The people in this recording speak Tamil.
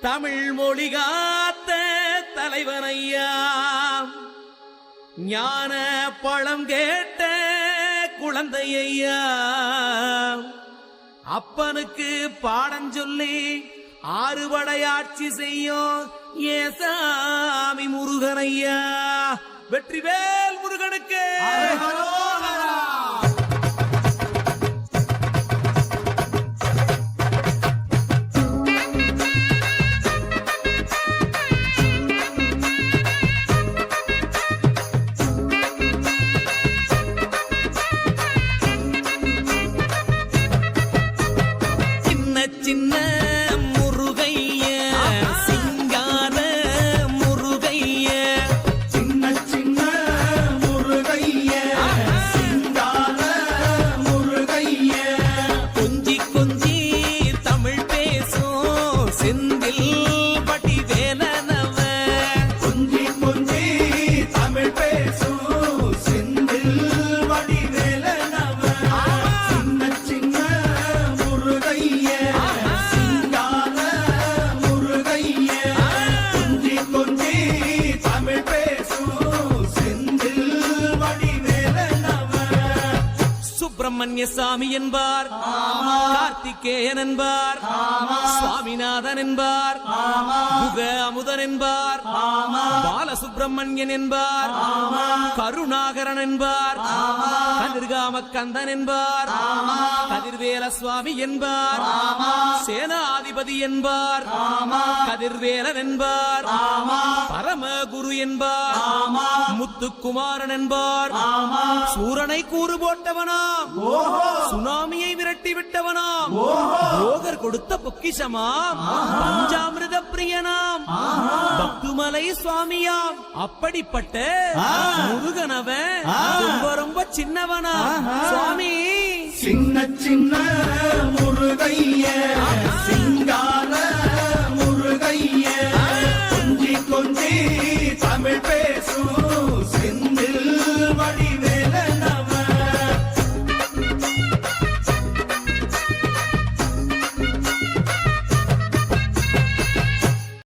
தமிழ் மொழி காத்த தலைவனையா, ஞான பழம் கேட்ட குழந்தையா, அப்பனுக்கு பாடம் சொல்லி ஆறுபடையாட்சி செய்யும் ஏசாமி முருகனையா. வெற்றிவேல் முருகனுக்கு. சின்ன முருகைய சிங்கார முருகைய, சின்ன சின்ன முருகைய சிங்கார முருகைய, கொஞ்சி கொஞ்சி தமிழ் பேசும் செந்தில் பட்டி வேலனவ, கொஞ்சி கொஞ்சி தமிழ் பேசும் செந்தில் வடி வேலனவ, சின்ன சின்ன முருகைய சிங்கார முருகைய, கொஞ்சி கொஞ்சி தமிழ் பேசும் செந்தில் வடி வேலனவ. சுப்பிரமணிய சாமி என்பார், கார்த்திகேயன் என்பார், சுவாமிநாதன் என்பார், முக அமுதன் என்பார், பாலசுப்பிரமணியன் என்பார், கருணாகரன் என்பார், கதிர்காம கந்தன் என்பார், கதிர்வேல சுவாமி என்பார், சேனாதிபதி என்பார், கதிர்வேலன் என்பார், பரமகுரு என்பார், முத்துக்குமாரன் என்பார், சூரனை கூறு போட்டவனாம், சுனாமியை விரட்டி விட்டவனாம், போகர் கொடுத்த பொக்கிஷமாம், பஞ்சாமிர்த பிரியனாம், பக்துமலை சுவாமியாம். அப்படிப்பட்ட முருகனவன் ரொம்ப ரொம்ப சின்னவனா சுவாமி. சின்ன சின்ன முருகைய சிங்கார